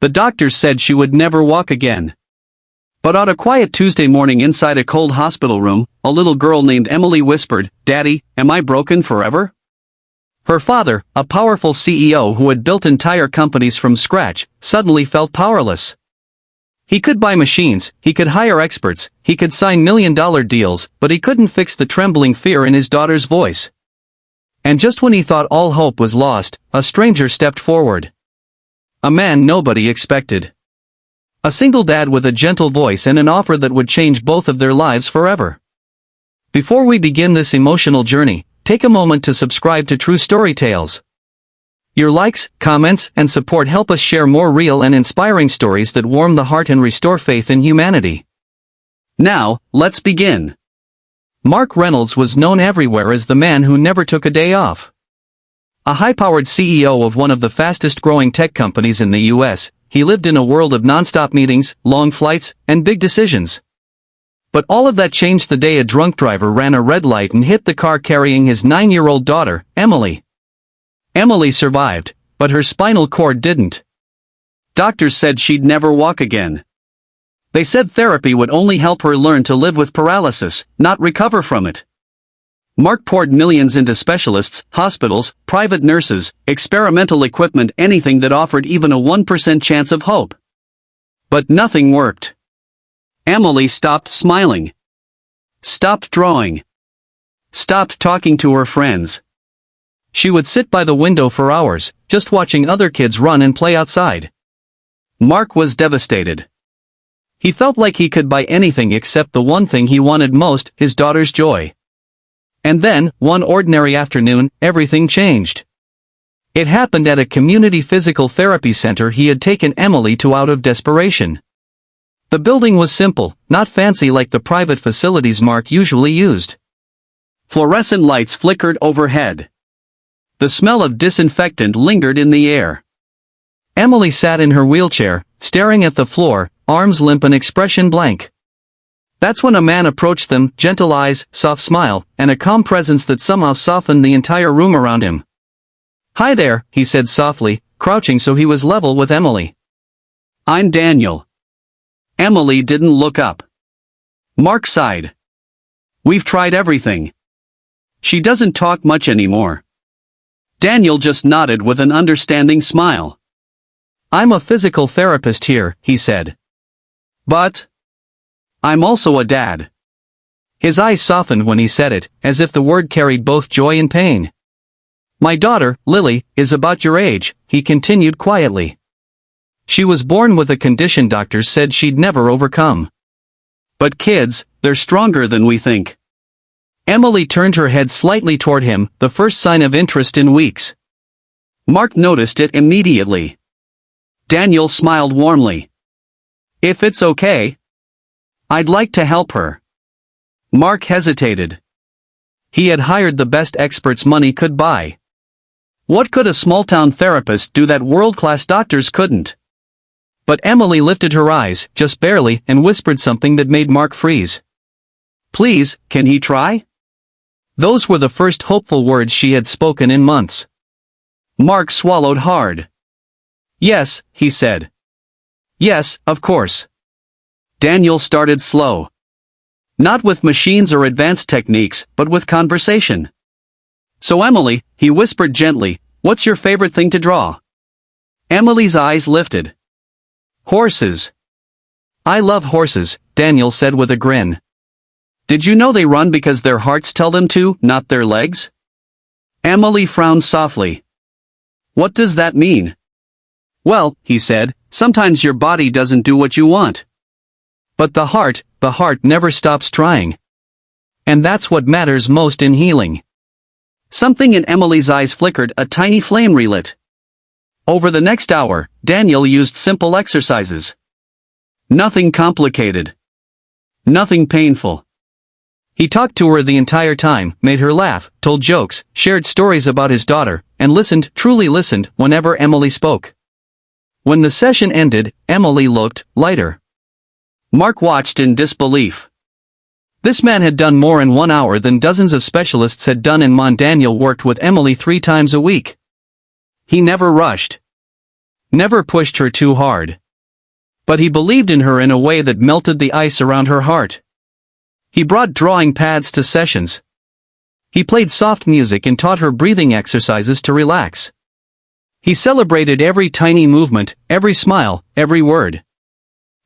The doctors said she would never walk again. But on a quiet Tuesday morning inside a cold hospital room, a little girl named Emily whispered, "Daddy, am I broken forever?" Her father, a powerful CEO who had built entire companies from scratch, suddenly felt powerless. He could buy machines, he could hire experts, he could sign million-dollar deals, but he couldn't fix the trembling fear in his daughter's voice. And just when he thought all hope was lost, a stranger stepped forward. A man nobody expected. A single dad with a gentle voice and an offer that would change both of their lives forever. Before we begin this emotional journey, take a moment to subscribe to True Story Tales. Your likes, comments, and support help us share more real and inspiring stories that warm the heart and restore faith in humanity. Now, let's begin. Mark Reynolds was known everywhere as the man who never took a day off. A high-powered CEO of one of the fastest-growing tech companies in the US, he lived in a world of non-stop meetings, long flights, and big decisions. But all of that changed the day a drunk driver ran a red light and hit the car carrying his 9-year-old daughter, Emily. Emily survived, but her spinal cord didn't. Doctors said she'd never walk again. They said therapy would only help her learn to live with paralysis, not recover from it. Mark poured millions into specialists, hospitals, private nurses, experimental equipment, anything that offered even a 1% chance of hope. But nothing worked. Emily stopped smiling. Stopped drawing. Stopped talking to her friends. She would sit by the window for hours, just watching other kids run and play outside. Mark was devastated. He felt like he could buy anything except the one thing he wanted most, his daughter's joy. And then, one ordinary afternoon, everything changed. It happened at a community physical therapy center he had taken Emily to out of desperation. The building was simple, not fancy like the private facilities Mark usually used. Fluorescent lights flickered overhead. The smell of disinfectant lingered in the air. Emily sat in her wheelchair, staring at the floor, arms limp and expression blank. That's when a man approached them, gentle eyes, soft smile, and a calm presence that somehow softened the entire room around him. "Hi there," he said softly, crouching so he was level with Emily. "I'm Daniel." Emily didn't look up. Mark sighed. "We've tried everything. She doesn't talk much anymore." Daniel just nodded with an understanding smile. "I'm a physical therapist here," he said. "But I'm also a dad." His eyes softened when he said it, as if the word carried both joy and pain. "My daughter, Lily, is about your age," he continued quietly. "She was born with a condition doctors said she'd never overcome. But kids, they're stronger than we think." Emily turned her head slightly toward him, the first sign of interest in weeks. Mark noticed it immediately. Daniel smiled warmly. "If it's okay, I'd like to help her." Mark hesitated. He had hired the best experts money could buy. What could a small-town therapist do that world-class doctors couldn't? But Emily lifted her eyes, just barely, and whispered something that made Mark freeze. "Please, can he try?" Those were the first hopeful words she had spoken in months. Mark swallowed hard. "Yes," he said. "Yes, of course." Daniel started slow. Not with machines or advanced techniques, but with conversation. "So Emily," he whispered gently, "what's your favorite thing to draw?" Emily's eyes lifted. "Horses." "I love horses," Daniel said with a grin. "Did you know they run because their hearts tell them to, not their legs?" Emily frowned softly. "What does that mean?" "Well," he said, "sometimes your body doesn't do what you want. But the heart never stops trying. And that's what matters most in healing." Something in Emily's eyes flickered, a tiny flame relit. Over the next hour, Daniel used simple exercises. Nothing complicated. Nothing painful. He talked to her the entire time, made her laugh, told jokes, shared stories about his daughter, and listened, truly listened, whenever Emily spoke. When the session ended, Emily looked lighter. Mark watched in disbelief. This man had done more in 1 hour than dozens of specialists had done in Daniel worked with Emily 3 times a week. He never rushed. never pushed her too hard. But he believed in her in a way that melted the ice around her heart. He brought drawing pads to sessions. He played soft music and taught her breathing exercises to relax. He celebrated every tiny movement, every smile, every word.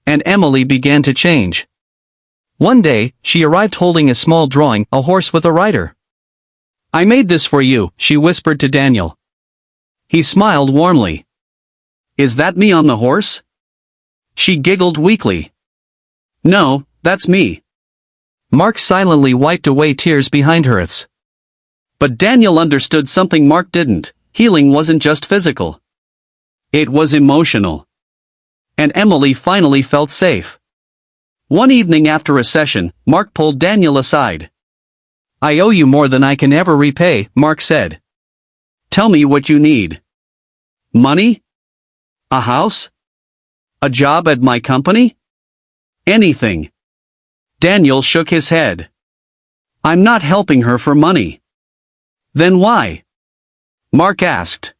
And Emily began to change. One day, she arrived holding a small drawing, a horse with a rider. "I made this for you," she whispered to Daniel. He smiled warmly. "Is that me on the horse?" She giggled weakly. "No, that's me." Mark silently wiped away tears behind her eyes. But Daniel understood something Mark didn't. Healing wasn't just physical. It was emotional. And Emily finally felt safe. One evening after a session, Mark pulled Daniel aside. "I owe you more than I can ever repay," Mark said. "Tell me what you need." "Money? A house? A job at my company? Anything." Daniel shook his head. "I'm not helping her for money." "Then why?" Mark asked.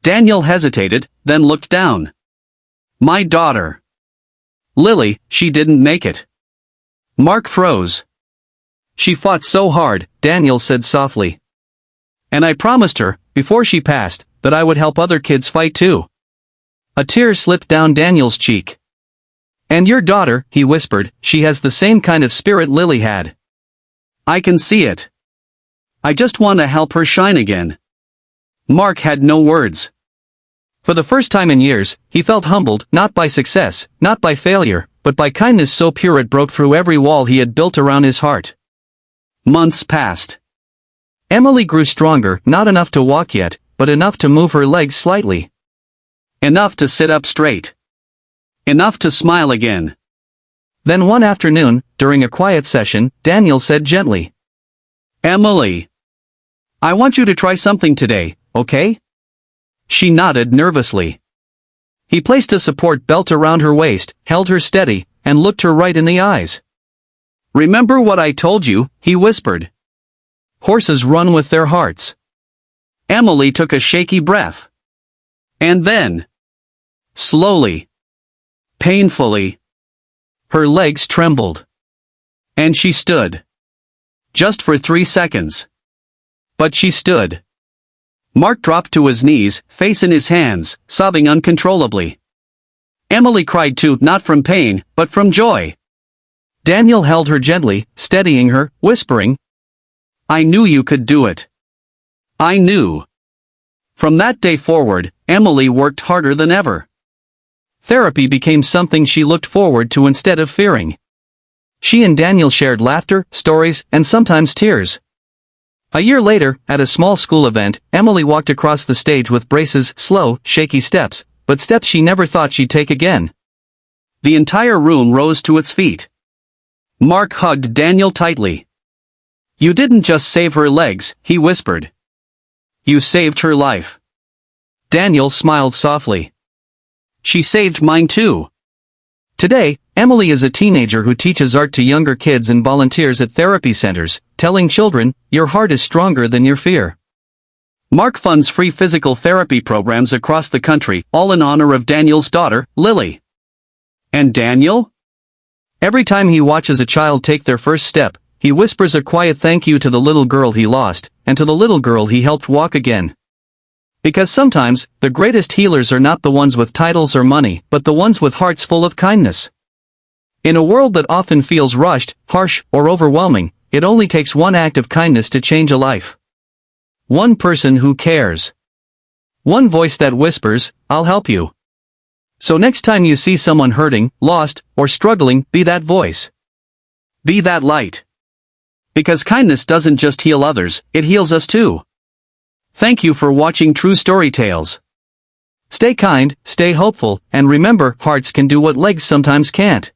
Daniel hesitated, then looked down. "My daughter. Lily, she didn't make it." Mark froze. "She fought so hard," Daniel said softly. "And I promised her, before she passed, that I would help other kids fight too." A tear slipped down Daniel's cheek. "And your daughter," he whispered, "she has the same kind of spirit Lily had. I can see it. I just want to help her shine again." Mark had no words. For the first time in years, he felt humbled, not by success, not by failure, but by kindness so pure it broke through every wall he had built around his heart. Months passed. Emily grew stronger, not enough to walk yet, but enough to move her legs slightly. Enough to sit up straight. Enough to smile again. Then one afternoon, during a quiet session, Daniel said gently, "Emily, I want you to try something today, okay?" She nodded nervously. He placed a support belt around her waist, held her steady, and looked her right in the eyes. "Remember what I told you," he whispered. "Horses run with their hearts." Emily took a shaky breath. And then, slowly, painfully, her legs trembled. And she stood. Just for 3 seconds. But she stood. Mark dropped to his knees, face in his hands, sobbing uncontrollably. Emily cried too, not from pain, but from joy. Daniel held her gently, steadying her, whispering, "I knew you could do it. I knew." From that day forward, Emily worked harder than ever. Therapy became something she looked forward to instead of fearing. She and Daniel shared laughter, stories, and sometimes tears. A year later, at a small school event, Emily walked across the stage with braces, slow, shaky steps, but steps she never thought she'd take again. The entire room rose to its feet. Mark hugged Daniel tightly. "You didn't just save her legs," he whispered. "You saved her life." Daniel smiled softly. "She saved mine too." Today, Emily is a teenager who teaches art to younger kids and volunteers at therapy centers, telling children, "Your heart is stronger than your fear." Mark funds free physical therapy programs across the country, all in honor of Daniel's daughter, Lily. And Daniel? Every time he watches a child take their first step, he whispers a quiet thank you to the little girl he lost, and to the little girl he helped walk again. Because sometimes, the greatest healers are not the ones with titles or money, but the ones with hearts full of kindness. In a world that often feels rushed, harsh, or overwhelming, it only takes one act of kindness to change a life. One person who cares. One voice that whispers, "I'll help you." So next time you see someone hurting, lost, or struggling, be that voice. Be that light. Because kindness doesn't just heal others, it heals us too. Thank you for watching True Story Tales. Stay kind, stay hopeful, and remember, hearts can do what legs sometimes can't.